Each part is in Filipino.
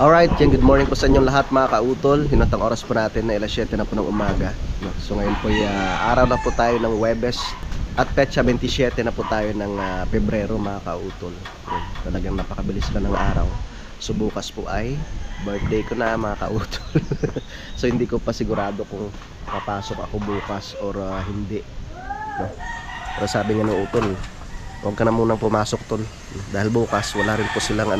Alright, good morning po sa inyong lahat mga kautol. Hinatang oras po natin na alas 7 na po ng umaga. So ngayon po araw na po tayo ng Huwebes at petsa 27 na po tayo ng Pebrero mga kautol. Talagang napakabilis na ng araw. So bukas po ay birthday ko na mga kautol. So hindi ko pa sigurado kung papasok ako bukas or hindi. Pero sabi nga ng utol, huwag ka na munang pumasok tol. Dahil bukas wala rin po silang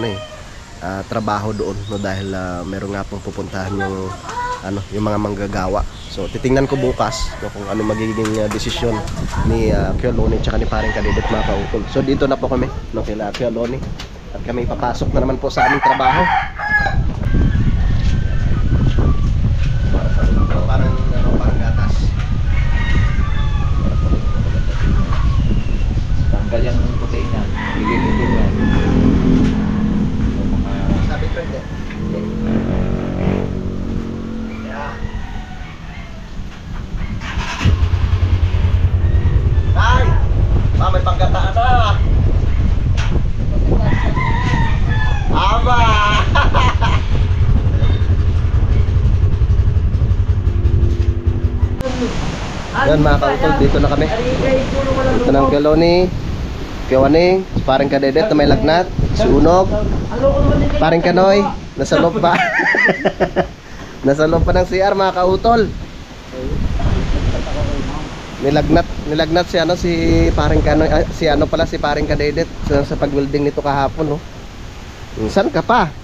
trabaho doon dahil meron nga pong pupuntahan yung mga manggagawa. So titingnan ko bukas kung ano magiging desisyon ni Kuya Loni tsaka ni Paring Kadidit mga kautol. So dito na po kami kila Kuya Loni at kami papasok na naman po sa aming trabaho. Parang gatas. Tanggal yung puti niya. Bigay-bigay niya. Sabi ko hindi. Yeah. Tay! May panggataan na! Aba! Yan mga kautol, dito na kami. Dito na ang Kuya Loni, Kuya Waning, Paring Kadidit na may lagnat, si Unog, Paring Kanoy, nasa loob pa. Nasa loob pa ng CR mga kautol. Nilagnat si Paring Kanoy, si Paring Kadidit sa pag-welding nito kahapon, no. Saan ka pa?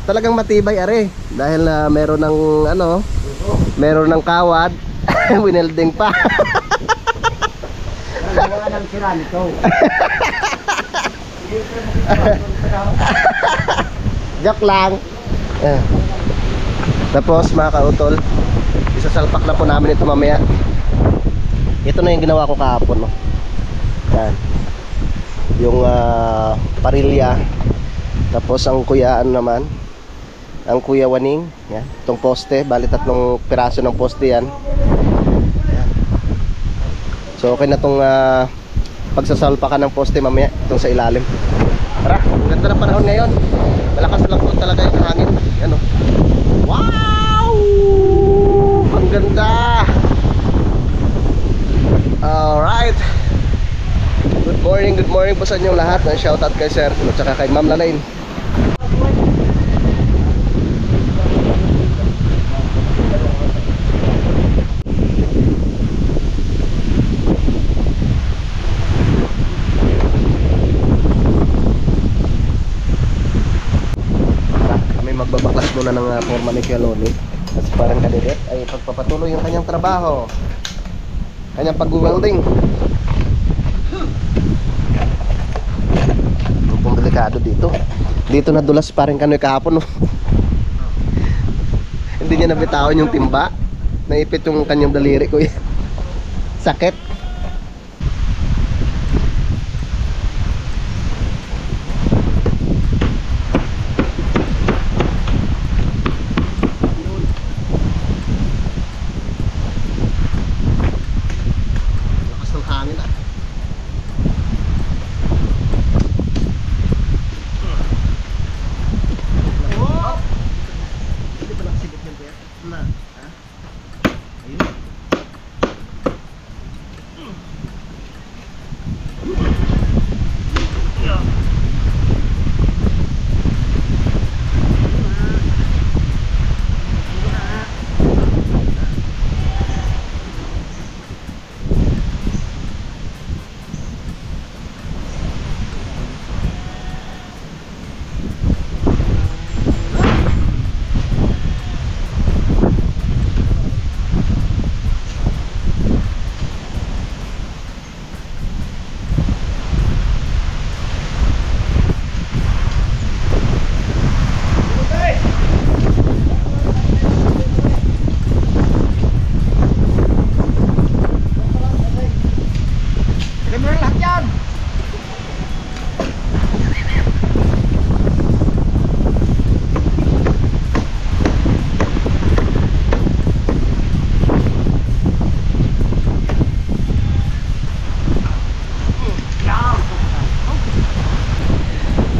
Talagang matibay are dahil meron ng kawad. Winelding pa. Ang sira nito. Joke lang. Tapos mga kautol, isasalpak na po namin ito mamaya. Ito na yung ginawa ko kahapon, no? Yan. Yung parilya. Tapos ang kuyaan naman, ang Kuya Waning, yan. Itong poste, bali 3 piraso ng poste yan. So okay na itong pagsasalpakan ng poste mamaya, itong sa ilalim. Tara, ang ganda ng panahon ngayon. Malakas lang po talaga yung hangin. Yan, oh. Wow! Ang ganda! Alright. Good morning po sa inyong lahat. Shoutout kay Sir at saka kay Ma'am Lalaine. Magbabaklas muna ng forma ni Kuya Loni at si Paring Kadidit ay pagpapatuloy yung kanyang trabaho, kanyang pag-welding. Ang pong delikado dito nadulas Paring Kanoy kahapon, no? Hindi niya nabitawan yung timba, naipit yung kanyang daliri ko. Sakit.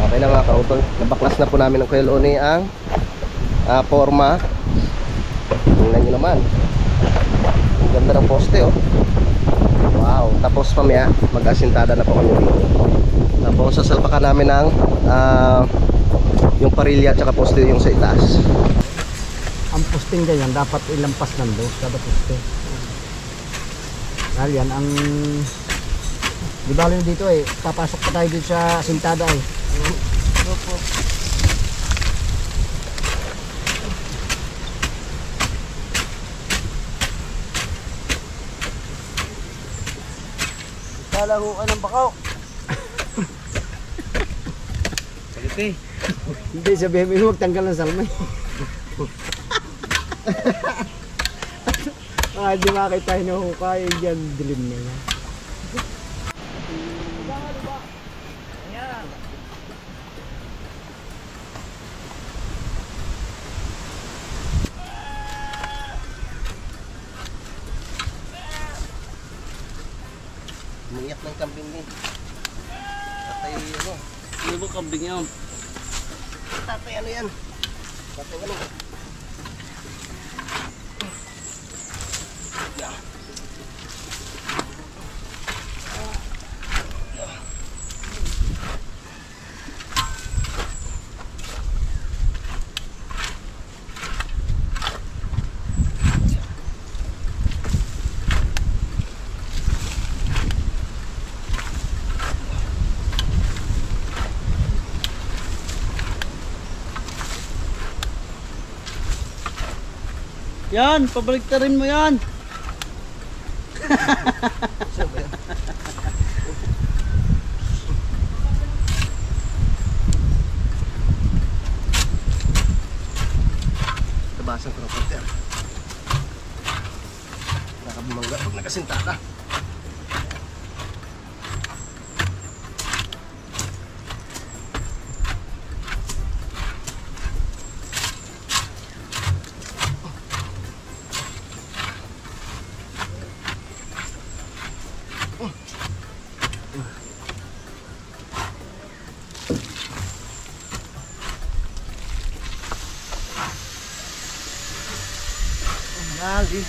Okay na mga kautol, nabaklas na po namin ng Kuya Loni ang forma. Tingnan nyo naman. Ang ganda ng poste oh. Wow. Tapos mamaya mag-asintada na po kami dito. Tapos sasalpakan namin ng yung parilya at saka poste yung sa itaas. Ang posting ganyan, dapat ilampas ng dos kada poste. Dahil yan, ang... Di ba rin dito eh, papasok pa tayo dito sa sintada eh. Opo. Kalaro ka ng bakaw. Sakit eh. Hindi, sabihin mo huwag tanggal ng salmay. Di makita na hukay dyan, dilim na yan. Umiyak ng kambing din. Tatay ano? Ano ba kambing yan? Tatay ano yan? Tatay ano? Yan, pabaliktarin mo yan. Tabasan ko ng porter. Nakabumangga pag nakasintada. Naldi.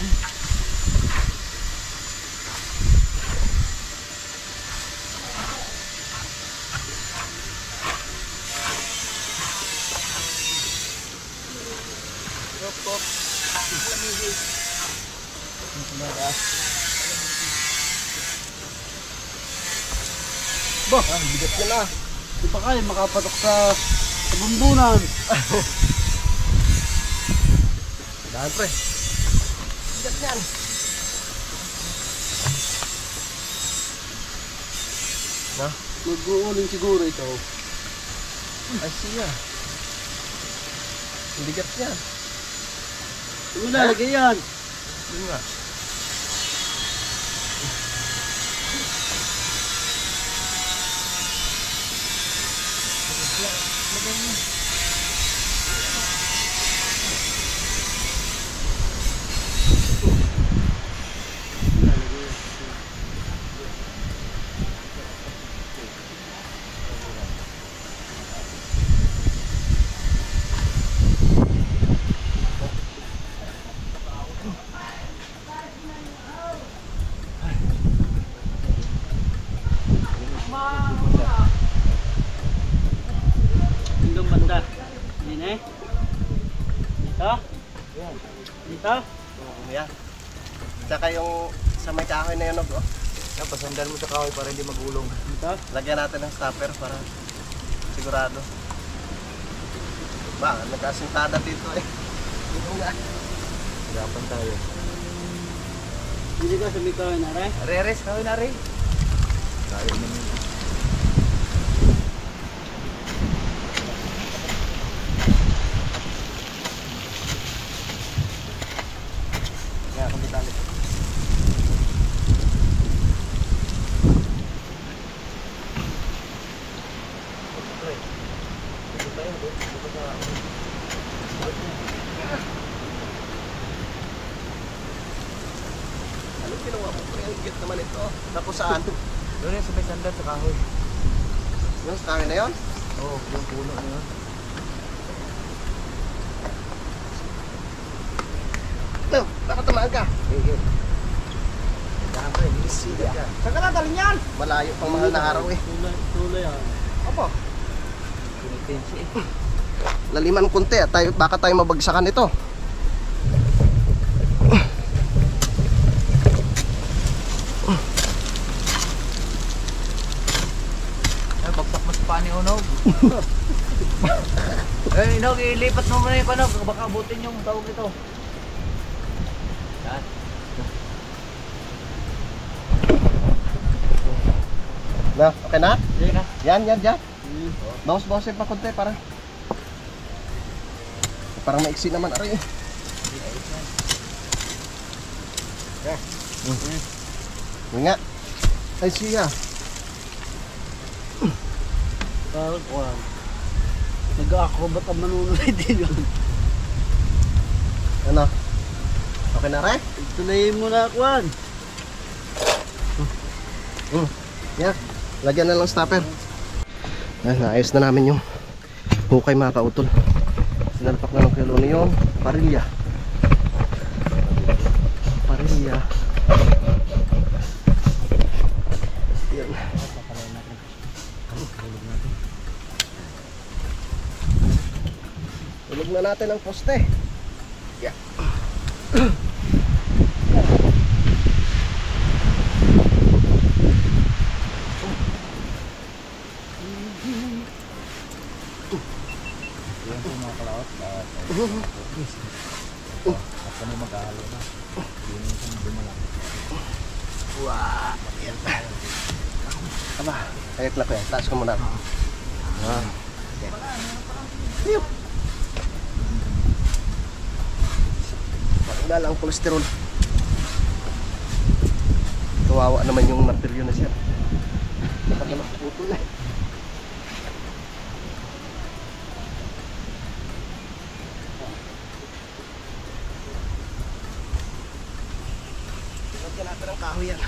Bah, bigat niya na. Di pa kayo makapatok sa bundunan. Dahan pre. Bigat niyan. Na? Mag-uuling siguro ito. Ay siya. Bigat niyan. Ano lalagay yan? Yun nga. Hanggang banda. Yan eh. Dito? Dito? Oo, yan. Tsaka yung sa may kahoy na yun, oh. Yan, pasandan mo sa kahoy para hindi magulong. Dito? Lagyan natin ng stopper para sigurado. Ba, nagkasintada dito eh. Dito nga. Hirapan tayo. Hindi ka sa mikaw na rin? Reres, kahoy na rin. Tayo naman. Nga, kumbitalit. Anong ginawa mo? Ang higit naman ito. Tapos saan? Doon yan sa may sandan sa kahoy. Yung sa kahoy na yun? Oo, yung puno na yun. umaga. Sige. Saan ka na dalhin yan? Malayo pang mahal na araw eh. Tulay ah. Opo. Laliman konti at tayo, baka tayo mabagsakan ito. Ay, bagsak mo sa pani unog. Eh, Inog, ilipat mo muna yung panog. Baka abutin yung tawag ito. Yan. Na, okay na? Sige na. Yan. Bawas-bawasin pa konti para. Parang maiksi naman aray eh. Yun nga. Ay siya. Parang kuwan. Nag-acrobat ang manunulay din yun. Ano? Okay na rin? Tuloyin mo na kuwan. Yan. Lagyan na lang stopper. Naayos na namin yung hukay mga kautol. Sinalpak na ng kilo yung parilya. Yan. Tulog na natin ang poste. Yeah. Aba, kaya klap yan. Taas ko muna. Ayun. Parang ang kolesterol. Kawawa naman yung martilyo na siya. Baka naman putol na. Lagyan natin ang kahoy yan.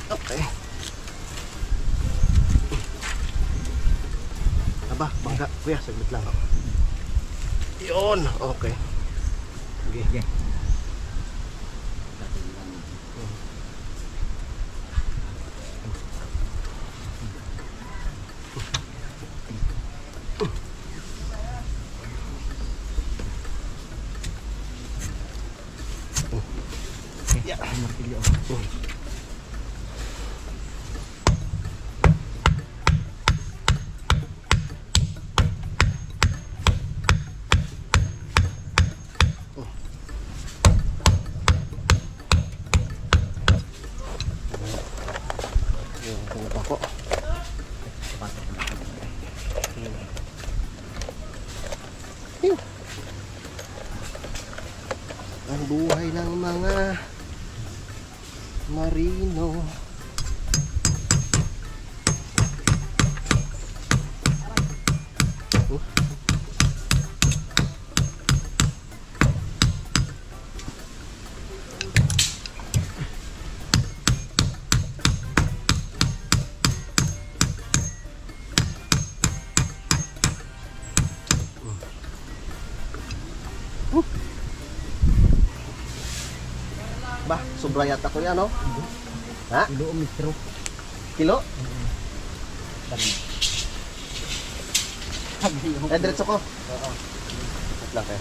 Okay. Aba, bangga. Kuya, saglit lang. Yun, okay. Sige. Ya, martilyo. Ang buhay ng mga marino. Bah, sobra yata ko yan, no? Ha? Kilo o metro. Kilo? Diretso ko? Oo. Wait lang kayo.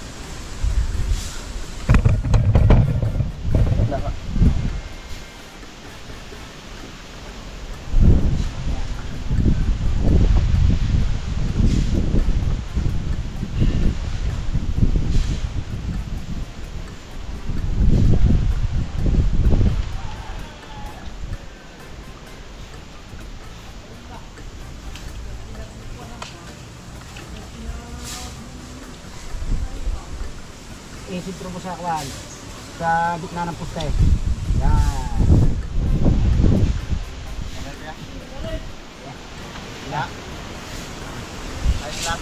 Wait lang ka. Isintro mo sa kwan. Sa gitna ng poste. Yan. Ya. Ayos lang.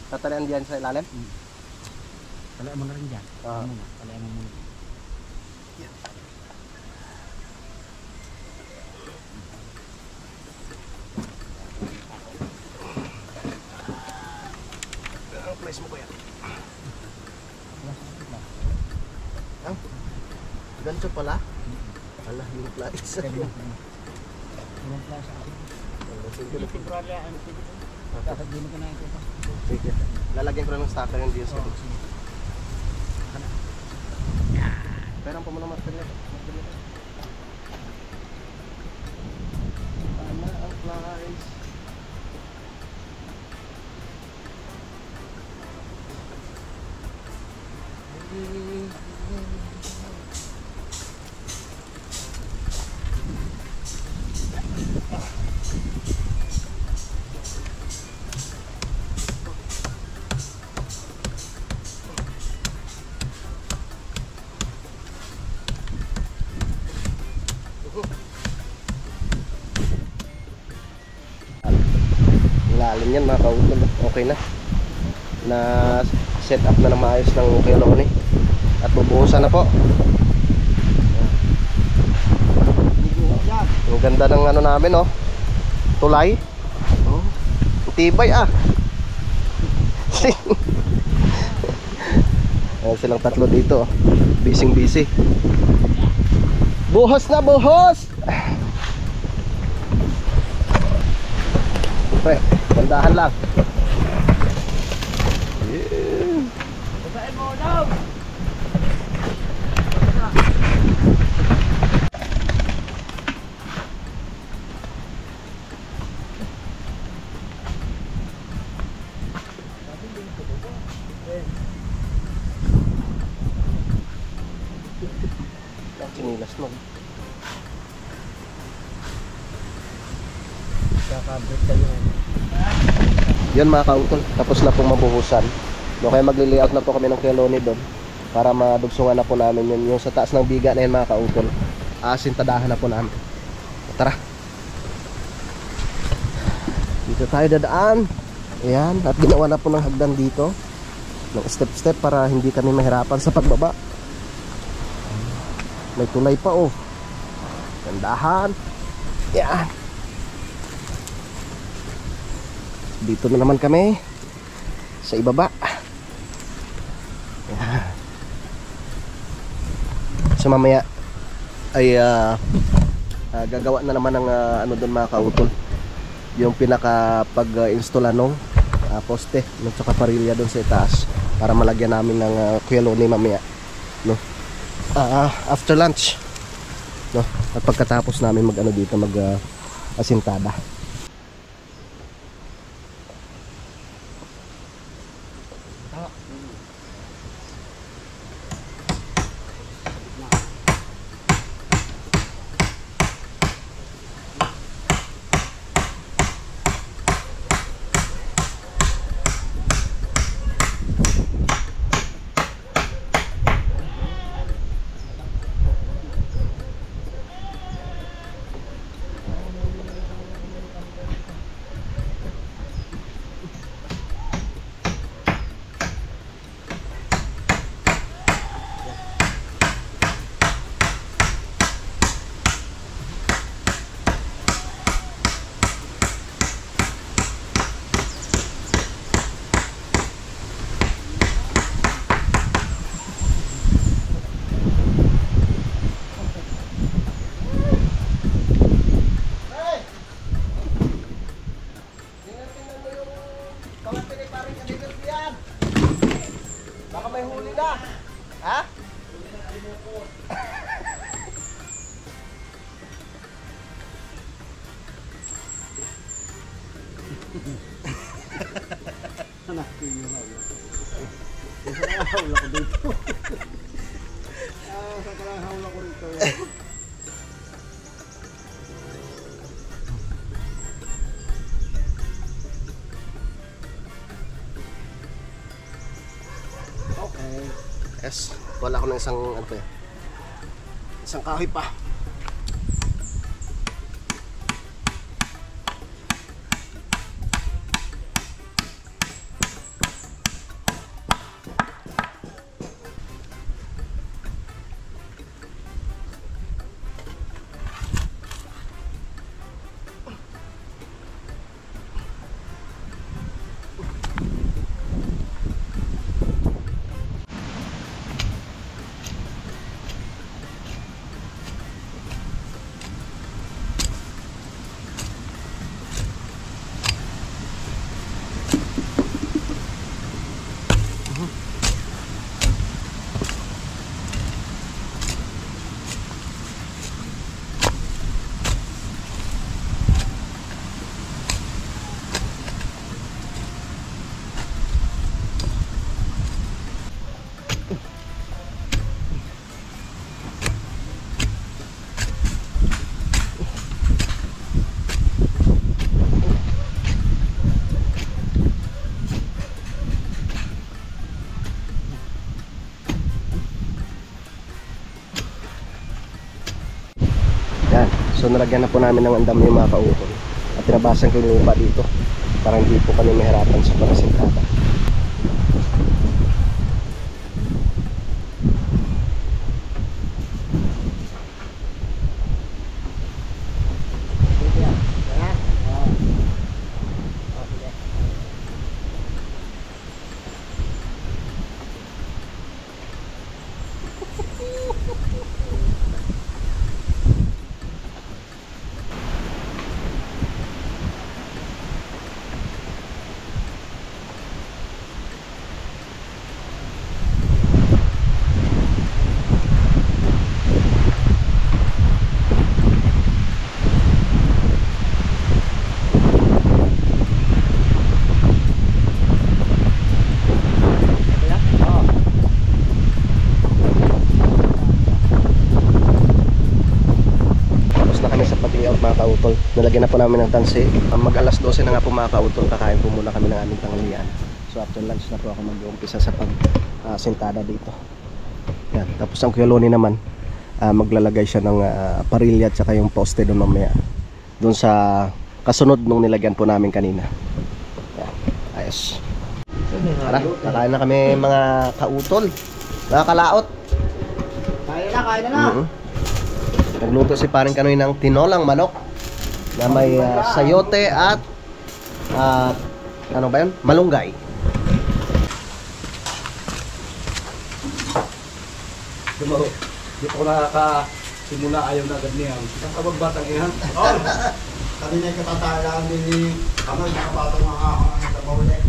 Tatalian diyan sa ilalim? Palayan mo na rin dyan. Ah. Palayan mo muna. Ang place mo kuya? Ang? Ganito pala? Ala, yung place. Ilang klase ako. Dapat din ko na ito pa. Sige. Lalagyan ko na ng starter yung dios ko. Pero pa mo ng material. Ala, ang place. Lalim yan mga kautol. Okay na. Na set up na ng maayos ng Keloni. At bubuhusan na po. Ang ganda ng ano namin oh. Tulay. Oh. Tibay ah. Ayan silang tatlo dito oh. Busy. Buhos na buhos. Pre, bandahan lang. Yeah. Basahin mo daw! Sinilas mo. Kakabrit kayo. Yun mga kautol, tapos na pong mabuhusan. No, kaya magli-layout na po kami ng Keloni doon para madugsungan na po namin yun. Yung sa taas ng biga na yun mga kautol, asintadahan na po namin. Tara, dito tayo dadaan. Ayan, at ginawa na po ng hagdan dito ng step para hindi kami mahirapan sa pagbaba. May tulay pa oh. Gandahan. Ayan. Dito na naman kami sa ibaba. Ayan. So mamaya ay gagawa na naman ng ano doon mga kautol, yung pinaka pag-install nung poste at saka parilya doon sa itaas para malagyan namin ng Keloni mamaya, no? After lunch, no? At pagkatapos namin mag ano dito mag asintada. Baka may huli na. Ha? Anak ko yung hawla. Hawla ko dito. Sa kalang hawla ko rito. Okay. Yes, wala ko ng isang ano pa yan. Isang kahoy pa. So nalagyan na po namin ng andam yung mga kautol. At tinabasan ko yung lupa dito para hindi po kami mahirapan sa pagkasintada. Mga kautol, nalagyan na po namin ng tansi. Mag alas 12 na nga po mga kautol, kakain po muna kami ng aming tanghalian. So after lunch na po ako mag-uumpisa sa pag-sintada dito. Yan. Tapos ang Kuya Loni naman, maglalagay siya ng parilya at saka yung poste doon mamaya, doon sa kasunod nung nilagyan po namin kanina. Yan. Ayos. Tara, kakain na kami mga kautol, mga kalaot. Kain na. Nagluto si Paring Kanoy ng tinolang manok na may sayote at ano ba yun? Malunggay. Dito ko nakakasimula, ayaw na agad niya. Isang kabagbatang iyan. Kami na katatalaan din ni Kamal, nakabatang mga nagtabaw niya.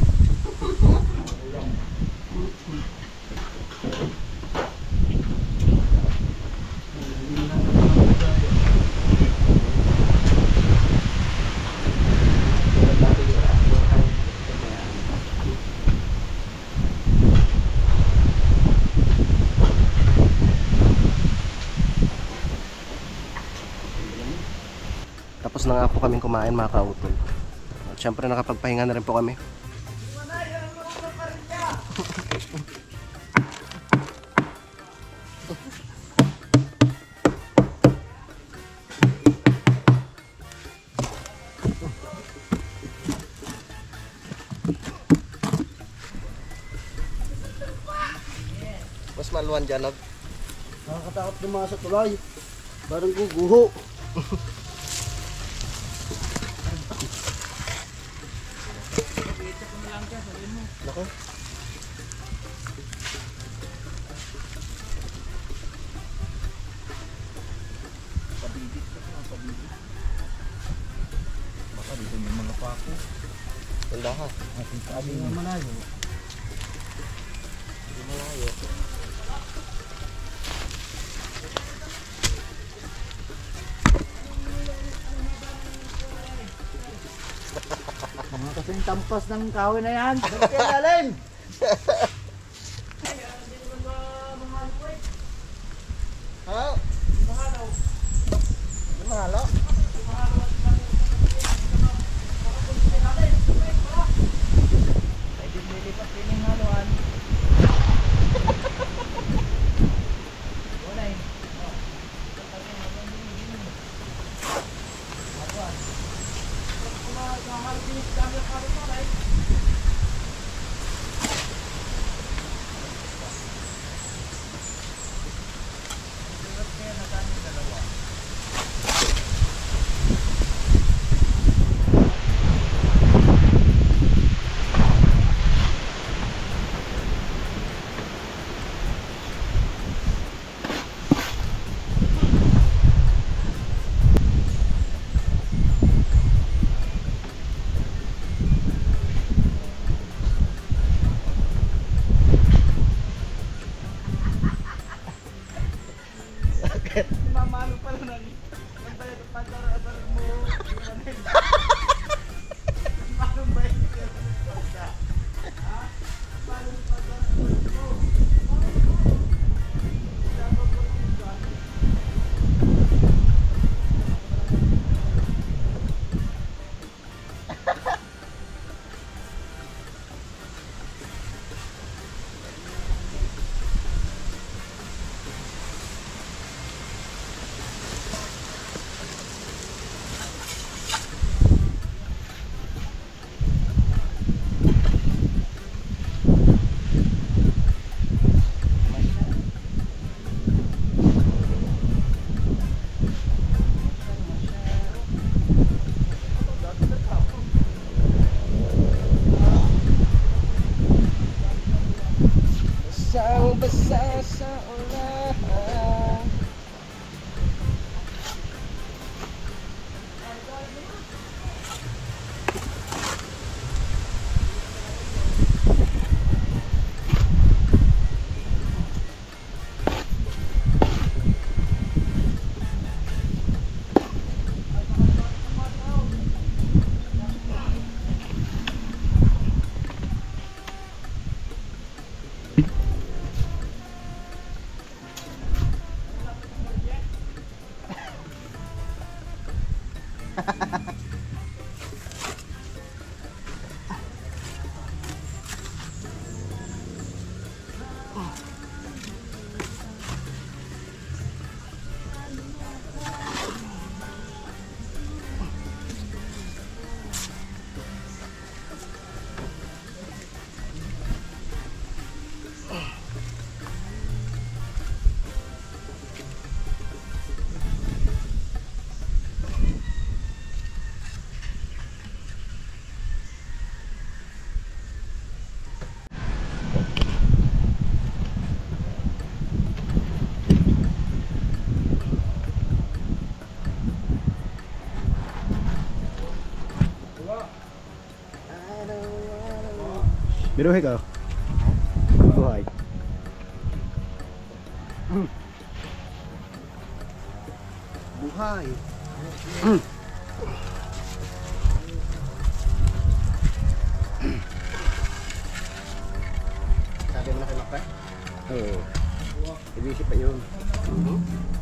Tapos na nga po kaming kumain mga kautol. At syempre nakapagpahinga na rin po kami. Mas maluwan dyan, Log. Nakakatakot dumasa tulay. Parang guguho. Nako. Baka dito may mga pako. Wala ka. Sabi nga malayo. Hindi malayo. Mga kasing tampas ng kahoy na yan. Kaya lalim. Ha? Mahalo. Mamalo pala ng bayad at pagdara mo. Anong bayad ka? basa sa ulan. Biruhe ka? Buhay. Buhay. Sabi mo na kay Makra? Oo. Busy pa yun.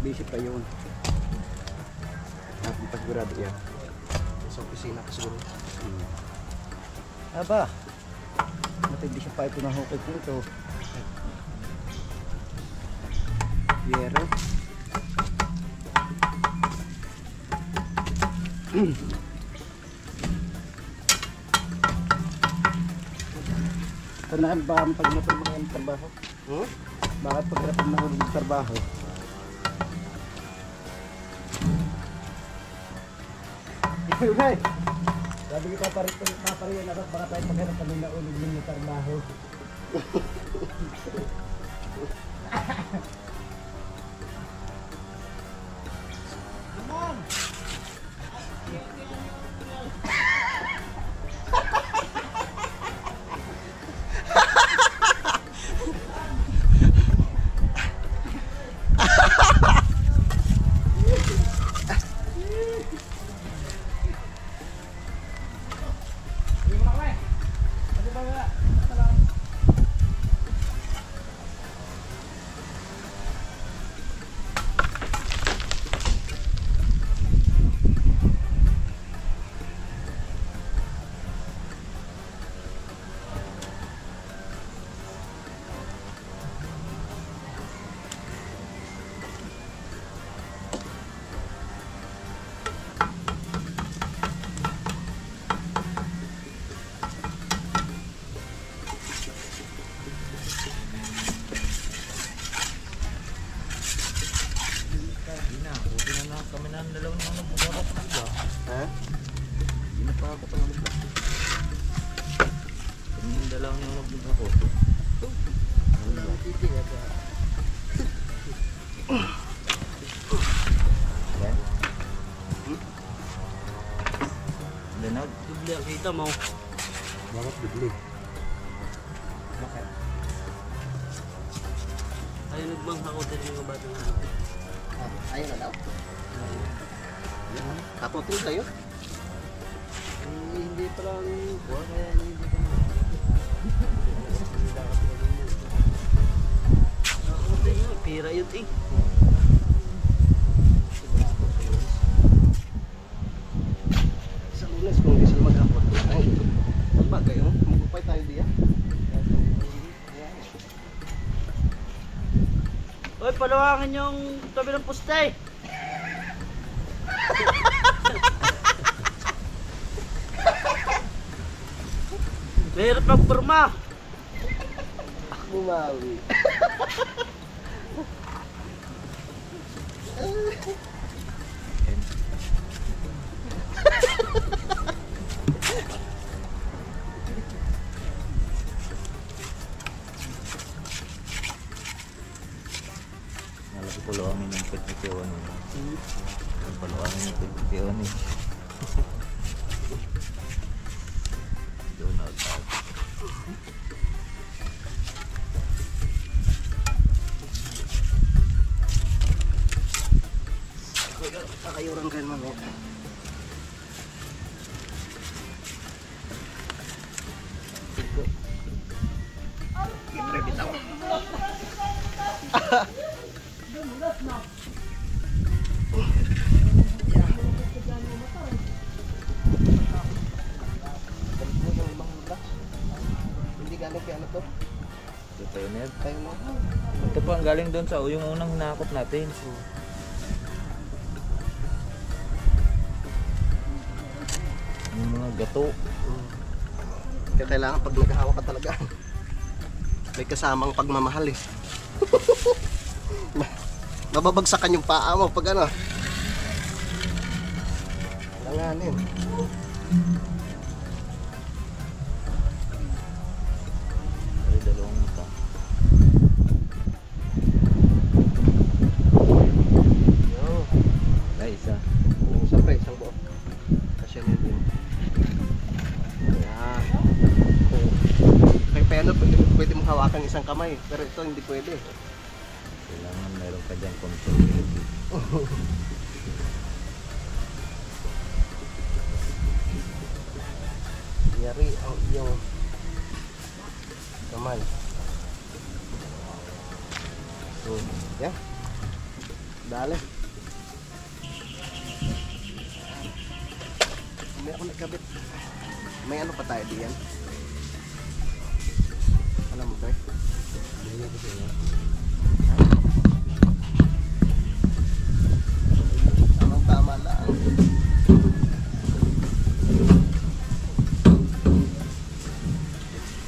Busy pa yun. Hindi pa sigurado yan. Sa opisina pa siguro. Aba. Matindi siya pa ito na hukay ko ito. Yero. Tanaan ba ang pag natulog ng trabaho? Bakit pag natulog ng trabaho? Yun. Sabi ko papariyan ako baka tayo paghanap kami na ulit ng trabaho. Kita mo. Bakit bigli? Ayun nagmangha ko din yung bata na. Ayun na daw. Tapotin kayo? Hindi pa lang kuha kaya hindi ko na. Ako din yun, pira yun eh. Sa lunes kung hindi sila mag-apot. Ang bagay, magpapay tayo diya. Uy, palawangin yung tabi ng poste. Mahirap magpurma. Bumawi. Puluangin yung pagkitiwan mo. Puluangin yung pagkitiwan eh. Doon agad. Kakayuran kayo mamaya. Libre bitaw. Hindi galing kay ano to? Ito tayo na yan. Tayo mo. Ito pa ang galing doon sa yung unang hinakot natin. Yung mga gato. Kaya kailangan pag naghahawa ka talaga may kasamang pagmamahal eh. Mababagsakan yung paa mo pag ano. Langanin. Ay, dalawang mata. Yo. Ay, isa. Siyempre, isang buo. Kasya niya din. Yan. Kay Peno, pwede mong hawakan isang kamay. Pero ito hindi pwede. Kailangan meron ka dyan control. Yari ang iyong kamay. So, yan. Dali. May ako nagkabit. May ano pa tayo diyan? Alam mo ba? Tamang-tama lang.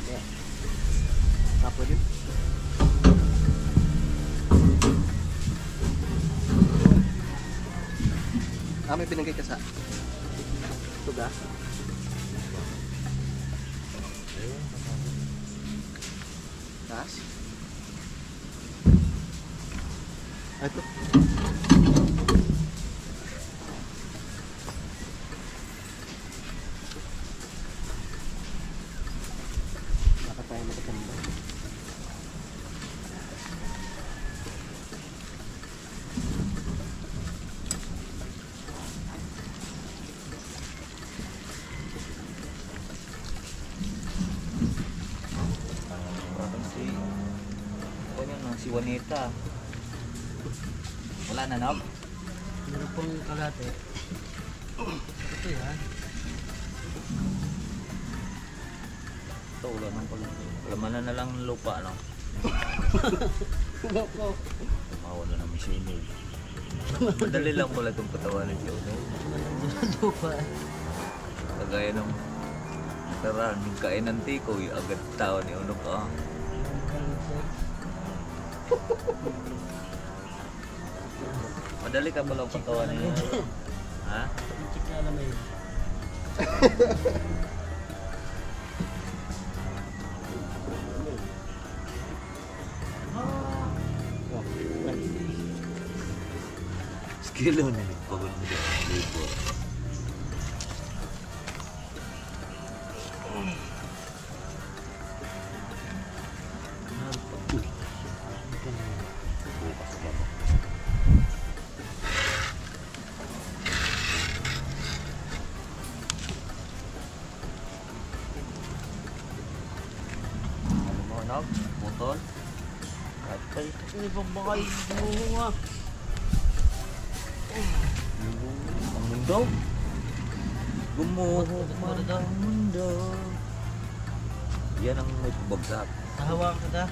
Yan. Tapo din. May binigay ka sa tuga. Tas. Ito. Baka tayo magkakanda. Parang si... Ano yun, si Juanita. Wala na, Nob? Meron pong kalate. Ito yan. Ito, wala nang pala. Lamanan na lang ng lupa, no? Mawala na may sinig. Madali lang pala itong katawan ng Joe. Lupa. Kagaya ng nakaraan, yung kainan tiko, yung agad tao ni Uno ka. Madali ka pala ang katawan niya. Ha? Check na alam eh. Skill yun, pagod mo dyan. Lipo. Bukas ba ba? Ano mo, Nog? Putol? Kahit pa ito. Hindi pa ba kayo gumunga? Ang mundo. Gumuho man ang mundo. Yan ang may pagbagsak. Hahawakan kita.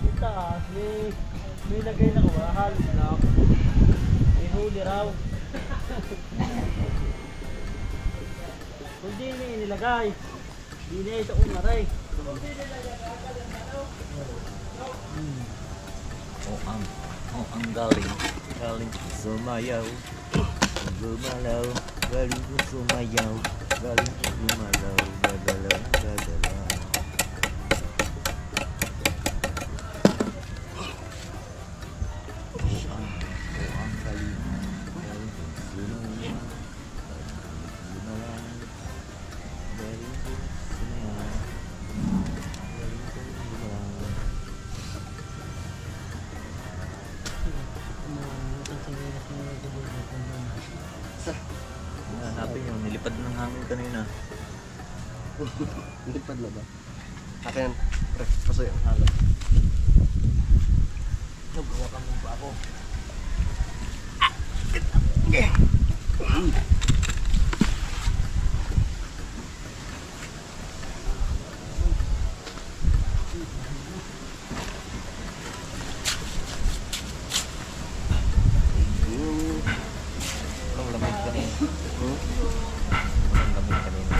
Itaas, may lagay na ko ba? Halos na. May huli raw. Kung di na inilagay, di na ito umaray. Ang galing. Galing sumayaw. Gumalaw, galing ko sumayaw, galing ko gumalaw, gagalaw, gagalaw. Saan ko ang galing, galing ko sumayaw, gumalaw, galing ko sumayaw, galing ko gumalaw. Hanapin yung nilipad ng hangin kanina. Lipad na ba? Akin, pre, paso yung halo. Nagawa ka mo ba ako? Walang lamig kanina. Walang lamig kanina.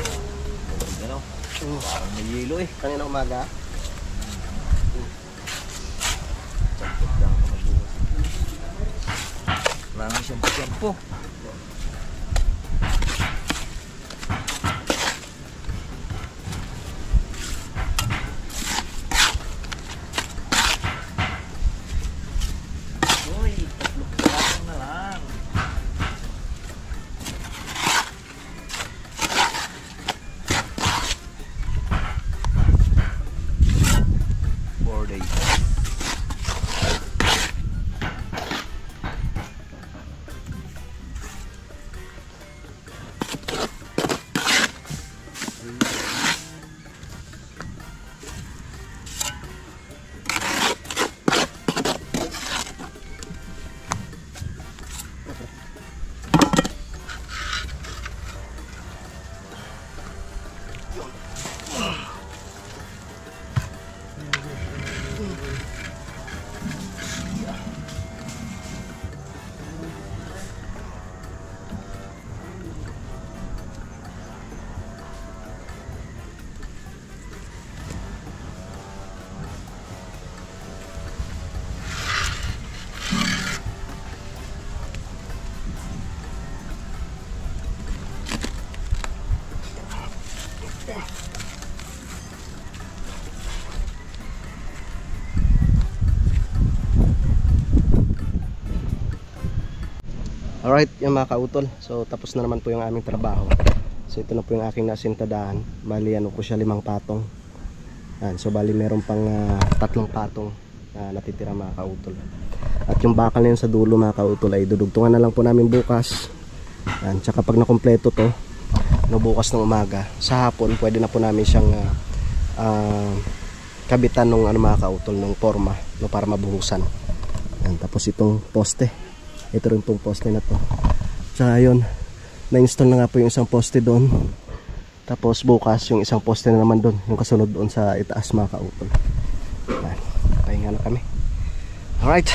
Ano? Parang may yelo eh. Kanina umaga, Champot lang ako magbukas. Maraming shampoo. Uy, 3 piraso na lang. Four days. alright yung mga kautol. So tapos na naman po yung aming trabaho. So ito na po yung aking nasintadahan. Bali ano po siya, 5 patong. Yan. So bali meron pang 3 patong na natitira mga kautol. At yung bakal na yun sa dulo mga kautol ay dudugtungan na lang po namin bukas. Yan. Tsaka pag nakumpleto to no, bukas ng umaga, sa hapon pwede na po namin siyang kabitan ng ano mga kautol, ng forma no, para mabuhusan. Yan. Tapos itong poste, ito rin pong poste na to. Tsaka yun, na-install na nga po yung isang poste doon. Tapos bukas yung isang poste na naman doon, yung kasunod doon sa itaas mga kautol. Pahinga na kami. Alright.